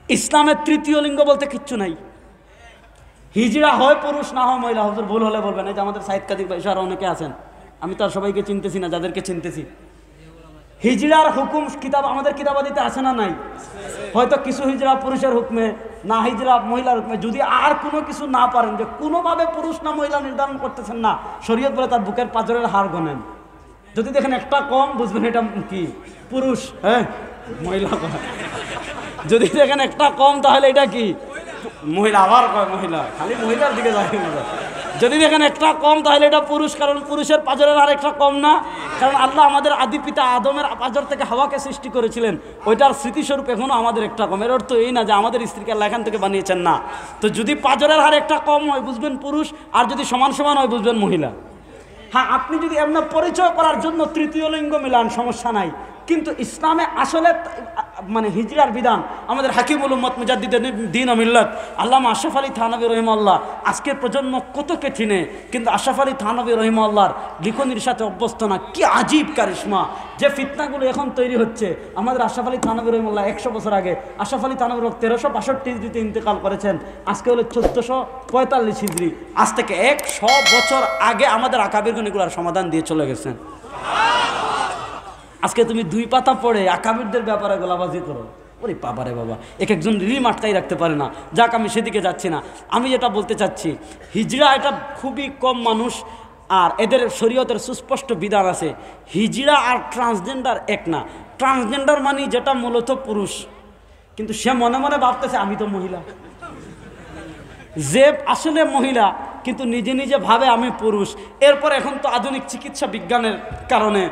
ইসলামের তৃতীয় লিঙ্গ বলতে কিচ্ছু নাই। হিজড়া হয় পুরুষ, না হয় মহিলা। হুজুর ভুল হলে বলবেন। এই যে আমাদের সাইদ কাদির ভাই আর অনেকে আছেন, আমি তো আর সবাইকে চিনতেছি না, যাদেরকে চিনতেছি। হিজড়ার হুকুম কিতাব, আমাদের কিতাবাদিতে আছে না নাই? হয়তো কিছু হিজড়া পুরুষের হুকমে, না হিজড়া মহিলার হুকমে। যদি আর কোনো কিছু না পারেন, যে কোনোভাবে পুরুষ না মহিলা নির্ধারণ করতেছেন না, শরীয়ত বলে তার বুকের পাঁজরের হাড় গনেন। যদি দেখেন একটা কম, বুঝবেন এটা কি পুরুষ, হ্যাঁ মহিলা। যদি দেখেন একটা কম, তাহলে এটা কি মহিলা। আবার কয় মহিলা, খালি মহিলার দিকে যায়। যদি দেখেন একটা কম, তাহলে এটা পুরুষ, কারণ পুরুষের পাঁজরের আর একটা কম না। কারণ আল্লাহ আমাদের আদি পিতা আদমের পাঁজর থেকে হাওয়াকে সৃষ্টি করেছিলেন, ওইটার স্মৃতিস্বরূপ এখনো আমাদের একটা কম। এর অর্থ এই না যে আমাদের স্ত্রীকে আল্লাহ এখান থেকে বানিয়েছেন না। তো যদি পাঁজরের হার একটা কম হয়, বুঝবেন পুরুষ, আর যদি সমান সমান হয়, বুঝবেন মহিলা। হ্যাঁ, আপনি যদি এমন পরিচয় করার জন্য তৃতীয় লিঙ্গ মিলান, সমস্যা নাই। কিন্তু ইসলামে আসলে মানে হিজরার বিধান আমাদের হাকিমুল উম্মত মুজাদ্দিদে দ্বীন ও মিল্লাত আল্লামা আশরাফ আলী থানভী রহিমাহুল্লাহ, আজকের প্রজন্ম কত কঠিনে, কিন্তু আশরাফ আলী থানভী রহিমাহুল্লাহর লিখনির সাথে অভ্যস্ত না। কি আজীব কারিশমা! যে ফিতনাগুলো এখন তৈরি হচ্ছে, আমাদের আশরাফ আলী থানভী রহিমাহুল্লাহ 100 বছর আগে, আশরাফ আলী থানভী 1362 হিজরিতে ইন্তেকাল করেছেন। আজকে হলো 1445 হিজরি। আজ থেকে 100 বছর আগে আমাদের আকাবিরগণ এগুলোর সমাধান দিয়ে চলে গেছেন। আজকে তুমি 2 পাতা পড়ে আকাবিরদের ব্যাপারে গোলাবাজি করো, ওরে বাবারে বাবা, এক একজন রিম আটকাই রাখতে পারে না। যাক, আমি সেদিকে যাচ্ছি না। আমি যেটা বলতে চাচ্ছি, হিজড়া এটা খুবই কম মানুষ, আর এদের শরীয়তের সুস্পষ্ট বিধান আছে। হিজড়া আর ট্রান্সজেন্ডার এক না। ট্রান্সজেন্ডার মানে যেটা মূলত পুরুষ, কিন্তু সে মনে মনে ভাবতেছে আমি তো মহিলা। যে আসলে মহিলা কিন্তু নিজে নিজে ভাবে আমি পুরুষ। এরপর এখন তো আধুনিক চিকিৎসা বিজ্ঞানের কারণে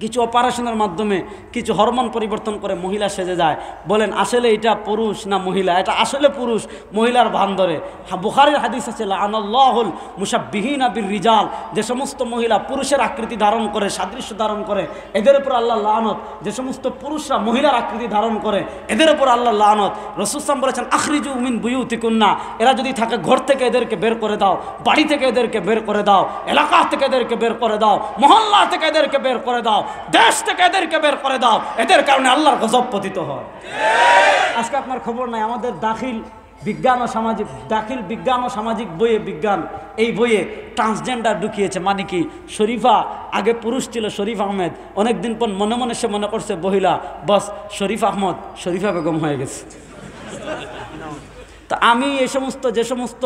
কিছু অপারেশনের মাধ্যমে কিছু হরমোন পরিবর্তন করে মহিলা সেজে যায়। বলেন আসলে এটা পুরুষ না মহিলা? এটা আসলে পুরুষ, মহিলার ভান ধরে। বুখারীর হাদিস আছে, লাআনাল্লাহুল মুশাব্বিহিনা বির রিজাল, যে সমস্ত মহিলা পুরুষের আকৃতি ধারণ করে, সাদৃশ্য ধারণ করে, এদের উপর আল্লাহ লানত। যে সমস্ত পুরুষরা মহিলার আকৃতি ধারণ করে, এদের উপর আল্লাহ লানত। রাসূল সাল্লাল্লাহু বলেছেন, আখরিজু মিন বুয়ুতিকুন্না, এরা যদি থাকে ঘর থেকে এদেরকে বের করে দাও, বাড়ি থেকে এদেরকে বের করে দাও, এলাকা থেকে এদেরকে বের করে দাও, মহল্লা থেকে এদেরকে বের করে দাও, দেশ থেকে এদেরকে বের করে দাও। এদের কারণে আল্লাহর গজব পতিত হয়। আজকে আপনার খবর নাই, আমাদের দাখিল বিজ্ঞান ও সামাজিক বইয়ে, বিজ্ঞান এই বইয়ে ট্রান্সজেন্ডার ঢুকিয়েছে। মানে কি, শরীফা আগে পুরুষ ছিল, শরীফ আহমেদ, অনেকদিন পর মনে মনে সে মনে করছে মহিলা, বস শরীফ আহমদ শরীফা বেগম হয়ে গেছে। তা আমি যে সমস্ত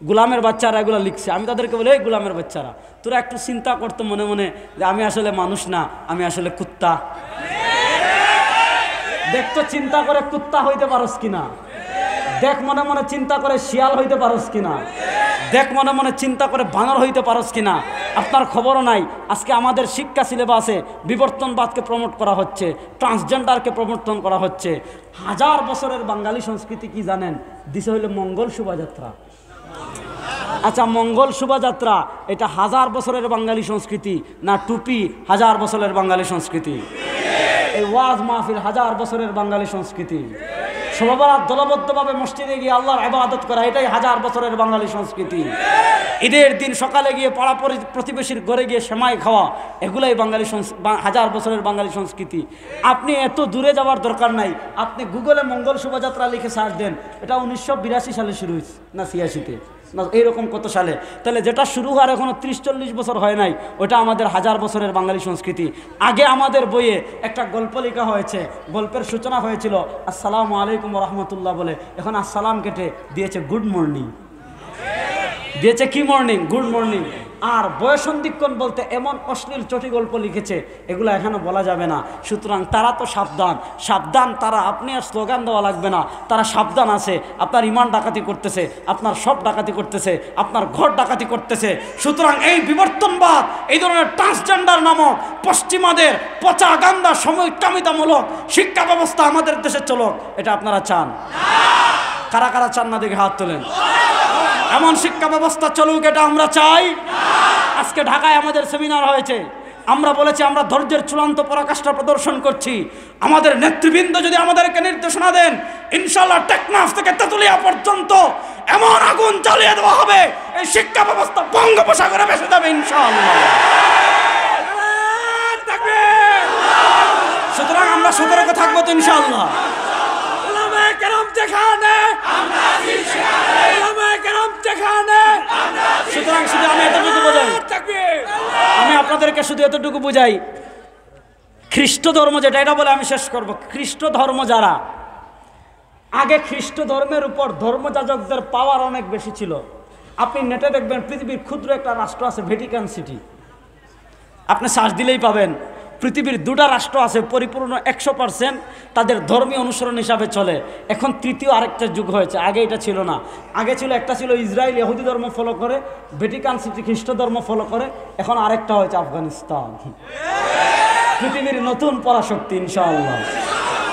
গোলামের বাচ্চারা এগুলো লিখছে, আমি তাদেরকে বলি, এই গোলামের বাচ্চারা, তোরা একটু চিন্তা করতো মনে মনে যে আমি আসলে মানুষ না, আমি আসলে কুত্তা। দেখতো চিন্তা করে কুত্তা হইতে পারস কিনা, দেখ মনে মনে চিন্তা করে শিয়াল হইতে পারস কিনা, দেখ মনে মনে চিন্তা করে বানর হইতে পারস কিনা। আপনার খবরও নাই, আজকে আমাদের শিক্ষা সিলেবাসে বিবর্তনবাদকে প্রমোট করা হচ্ছে, ট্রান্সজেন্ডারকে প্রমোটন করা হচ্ছে। 1000 বছরের বাঙালি সংস্কৃতি কি জানেন? দিছে হইল মঙ্গল শোভাযাত্রা। আচ্ছা, মঙ্গল শোভাযাত্রা এটা 1000 বছরের বাঙালি সংস্কৃতি না টুপি 1000 বছরের বাঙালি সংস্কৃতি? এই ওয়াজ মাহফিল 1000 বছরের বাঙালি সংস্কৃতি। সবার দলবদ্ধভাবে মসজিদে গিয়ে আল্লাহর ইবাদত করা, এটাই 1000 বছরের বাঙালি সংস্কৃতি। ঈদের দিন সকালে গিয়ে পাড়া প্রতিবেশীর ঘরে গিয়ে সেমাই খাওয়া, এগুলাই বাঙালি 1000 বছরের বাঙালি সংস্কৃতি। আপনি এত দূরে যাওয়ার দরকার নাই, আপনি গুগলে মঙ্গল শোভাযাত্রা লিখে সার্চ দেন, এটা 1982 সালে শুরু হয়েছে না 86-তে না এইরকম কত সালে। তাহলে যেটা শুরু হওয়ার এখনো 30-40 বছর হয় নাই, ওটা আমাদের 1000 বছরের বাঙালি সংস্কৃতি। আগে আমাদের বইয়ে একটা গল্প লেখা হয়েছে, গল্পের সূচনা হয়েছিল আসসালামু আলাইকুম রহমতুল্লাহ বলে, এখন আসসালাম কেটে দিয়েছে গুড মর্নিং, দিয়েছে কি মর্নিং, গুড মর্নিং। আর বয়সন্ধিক্ষণ বলতে এমন অশ্লীল চটি গল্প লিখেছে, এগুলো এখনো বলা যাবে না। সুতরাং তারা তো সাবধান তারা, আপনি আর স্লোগান দেওয়া লাগবে না, তারা সাবধান আছে। আপনার ইমান ডাকাতি করতেছে, আপনার সব ডাকাতি করতেছে, আপনার ঘর ডাকাতি করতেছে। সুতরাং এই বিবর্তনবাদ, এই ধরনের ট্রান্সজেন্ডার নামক পশ্চিমাদের পচা গান্দা সমকামিতামূলক শিক্ষা ব্যবস্থা আমাদের দেশে চলুক, এটা আপনারা চান? কারা কারা চান না দেখে হাত তোলেন। এমন শিক্ষা ব্যবস্থা চলুক, এটা আমরা চাই। আজকে ঢাকায় আমাদের সেমিনার হয়েছে, আমরা বলেছি আমরা ধৈর্যের চূড়ান্ত পরাকাষ্ঠা প্রদর্শন করছি। আমাদের নেতৃবৃন্দ যদি আমাদেরকে নির্দেশনা দেন, ইনশাআল্লাহ টেকনাফ থেকে তেতুলিয়া পর্যন্ত এমন আগুন জ্বালিয়ে দেওয়া হবে, এই শিক্ষা ব্যবস্থা বঙ্গোপসাগরে ভেসে যাবে ইনশাআল্লাহ। সুতরাং আমরা সতর্ক থাকবো তো ইনশাআল্লাহ। যেখানে ওলামায়ে কেরাম যেখানে সুতরাং শুধু আমি এতটুকু বোঝাই, আমি আপনাদেরকে শুধু এতটুকু বুঝাই, খ্রিস্ট ধর্ম যেটা, এটা বলে আমি শেষ করব। খ্রিস্ট ধর্ম যারা, আগে খ্রিস্ট ধর্মের উপর ধর্মযাজকদের পাওয়ার অনেক বেশি ছিল। আপনি নেটে দেখবেন পৃথিবীর ক্ষুদ্র একটা রাষ্ট্র আছে ভ্যাটিকান সিটি, আপনি সার্চ দিলেই পাবেন। পৃথিবীর দুটা রাষ্ট্র আছে পরিপূর্ণ 100% তাদের ধর্মীয় অনুসরণ হিসাবে চলে। এখন তৃতীয় আরেকটা যুগ হয়েছে, আগে এটা ছিল না। আগে ছিল, একটা ছিল ইসরায়েল ইহুদি ধর্ম ফলো করে, ভ্যাটিকান সিটি খ্রিস্ট ধর্ম ফলো করে, এখন আরেকটা হয়েছে আফগানিস্তান। পৃথিবীর নতুন পরাশক্তি ইনশাআল্লাহ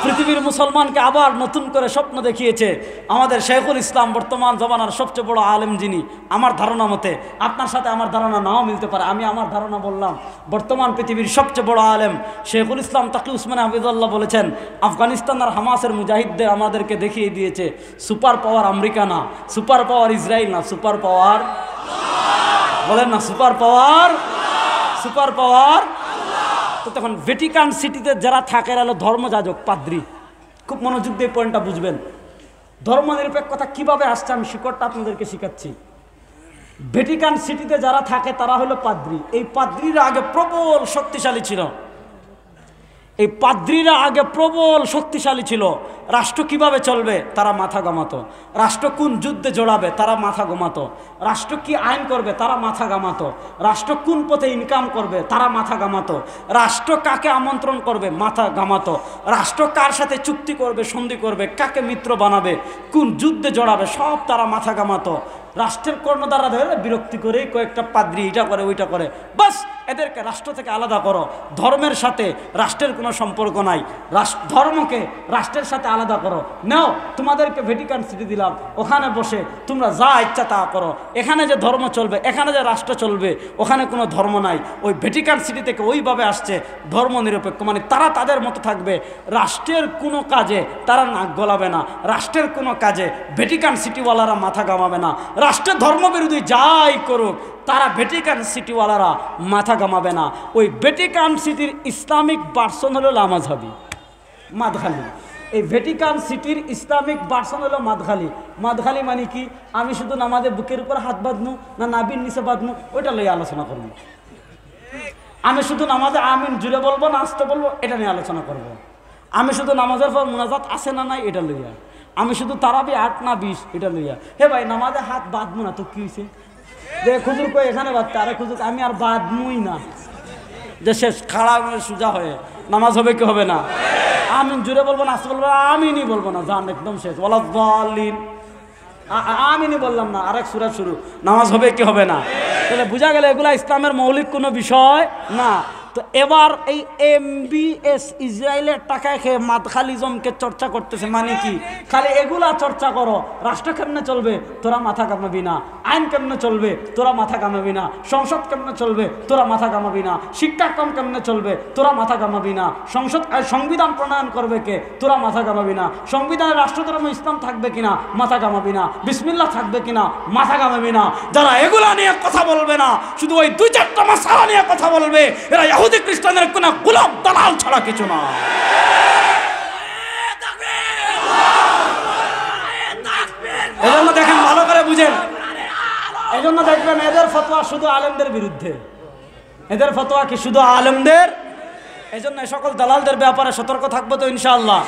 পৃথিবীর মুসলমানকে আবার নতুন করে স্বপ্ন দেখিয়েছে আমাদের শেখুল ইসলাম, বর্তমান জমানার সবচেয়ে বড় আলেম যিনি। আমার ধারণা মতে, আপনার সাথে আমার ধারণা নাও মিলতে পারে, আমি আমার ধারণা বললাম। বর্তমান পৃথিবীর সবচেয়ে বড় আলেম শেখুল ইসলাম তাকি উসমান হাফিজুল্লাহ বলেছেন, আফগানিস্তান আর হামাসের মুজাহিদদের আমাদেরকে দেখিয়ে দিয়েছে সুপার পাওয়ার আমেরিকা না, সুপার পাওয়ার ইসরায়েল না, সুপার পাওয়ার, বলেন না, সুপার পাওয়ার, সুপার পাওয়ার। তো তখন ভ্যাটিকান সিটিতে যারা থাকে এরা হলো ধর্মযাজক, পাদ্রী। খুব মনোযোগ দিয়ে পয়েন্টটা বুঝবেন, ধর্মনিরপেক্ষতা কিভাবে আসছে আমি শিকড়টা আপনাদেরকে শিখাচ্ছি। ভ্যাটিকান সিটিতে যারা থাকে তারা হলো পাদ্রী। এই পাদ্রীরা আগে প্রবল শক্তিশালী ছিল, এই পাদ্রীরা আগে প্রবল শক্তিশালী ছিল। রাষ্ট্র কিভাবে চলবে তারা মাথা ঘামাতো, রাষ্ট্র কোন যুদ্ধে জড়াবে তারা মাথা ঘামাতো, রাষ্ট্র কি আইন করবে তারা মাথা ঘামাতো, রাষ্ট্র কোন পথে ইনকাম করবে তারা মাথা ঘামাতো, রাষ্ট্র কাকে আমন্ত্রণ করবে মাথা ঘামাতো, রাষ্ট্র কার সাথে চুক্তি করবে, সন্ধি করবে, কাকে মিত্র বানাবে, কোন যুদ্ধে জড়াবে, সব তারা মাথা ঘামাতো। রাষ্ট্রের কর্ণধারা ধরে বিরক্তি করেই কয়েকটা পাদ্রী এটা করে ওইটা করে, বাস এদেরকে রাষ্ট্র থেকে আলাদা করো। ধর্মের সাথে রাষ্ট্রের কোনো সম্পর্ক নাই, ধর্মকে রাষ্ট্রের সাথে আলাদা করো। নাও তোমাদেরকে ভ্যাটিকান সিটি দিলাম, ওখানে বসে তোমরা যা ইচ্ছা তা করো। এখানে যে ধর্ম চলবে, এখানে যে রাষ্ট্র চলবে, ওখানে কোনো ধর্ম নাই। ওই ভ্যাটিকান সিটি থেকে ওইভাবে আসছে ধর্ম নিরপেক্ষ, মানে তারা তাদের মতো থাকবে। রাষ্ট্রের কোনো কাজে তারা নাক গলাবে না, রাষ্ট্রের কোনো কাজে ভ্যাটিকান সিটিওয়ালারা মাথা ঘামাবে না। রাষ্ট্রের ধর্মবিরোধী যাই করুক তারা ভ্যাটিকান সিটিওয়ালারা মাথা ঘামাবে না। ওই ভ্যাটিকান সিটির ইসলামিক ভার্সন হলো লামাজহাবি, মাদখালি। এই ভ্যাটিকান সিটির ইসলামিক ভার্সন হলো মাদখালি। মাদখালি মানে কি? আমি শুধু নামাজে বুকের উপর হাত বাঁধনু না নাবির নিচে বাঁধনু, ওইটা লইয়া আলোচনা করবো। আমি শুধু নামাজে আমিন জুড়ে বলবো না আসতে বলবো, এটা নিয়ে আলোচনা করব। আমি শুধু নামাজের পর মুনাজাত আছে না নাই এটা লইয়া, আমি শুধু তারাবি 8 না 20 এটা লইয়া। হে ভাই নামাজে হাত বাঁধবো না তো কি হয়েছে? যে খুজুর কই এখানে বাঁধতে, আরে খুজুর আমি আর বাঁধমুই না, যে শেষ খাড়া সোজা হয়ে নামাজ হবে কি হবে না? আমিন জুড়ে বলবো না আসতে বলবো, আমিনই বলবো না, জান একদম শেষ। ওয়ালা যালিন আমিনই বললাম না, আরেক সূরা শুরু, নামাজ হবে কি হবে না? তাহলে বোঝা গেল এগুলা ইসলামের মৌলিক কোনো বিষয় না। তো এবার এই MBS ইসরায়েলের টাকায় খেয়ে মাদখালিজমকে চর্চা করতেছে, মানে কি? খালি এগুলা চর্চা করো, রাষ্ট্র কেমনে চলবে তোরা মাথা কামাবি না, আইন কেমনে চলবে তোরা মাথা কামাবি না, সংসদ কেমনে চলবে তোরা মাথা কামাবি না, শিক্ষাক্রম কেমনে চলবে তোরা মাথা কামাবি না, সংবিধান প্রণয়ন করবে কে তোরা মাথা কামাবি না, সংবিধানে রাষ্ট্রধর্ম ইসলাম থাকবে কিনা মাথা কামাবি না, বিসমিল্লাহ থাকবে কিনা মাথা কামাবি না। যারা এগুলা নিয়ে কথা বলবে না, শুধু ওই 2-4টা মাসালা নিয়ে কথা বলবে, এরা ইহুদি খ্রিস্টানের কোন গোলাম দালাল ছাড়া কিছু না। এজন্য দেখেন, ভালো করে বুঝেন, এজন্য দেখবেন এদের ফতোয়া শুধু আলেমদের বিরুদ্ধে, এদের ফতোয়া কি শুধু আলেমদের। এই জন্য এই সকল দালালদের ব্যাপারে সতর্ক থাকবো তো ইনশাআল্লাহ,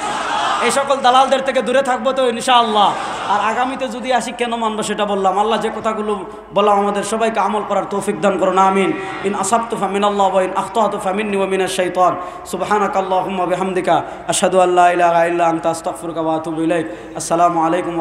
এই সকল দালালদের থেকে দূরে থাকবো তো ইনশাআল্লাহ। আর আগামীতে যদি আসি কেন মানবো সেটা বললাম। আল্লাহ যে কথাগুলো বললাম আমাদের সবাইকে আমল করার তৌফিক দান করুন, আমিন। ইন আসাবতু ফামিনাল্লাহ ওয়া ইন আখতাতু ফামিন্নি ওয়া মিনাশ শাইতান। সুবহানাকাল্লাহুম্মা বিহামদিকা আশহাদু আল্লা ইলাহা ইল্লা আনতা আস্তাগফিরুকা ওয়া আতুবু ইলাইক। আসসালামু আলাইকুম।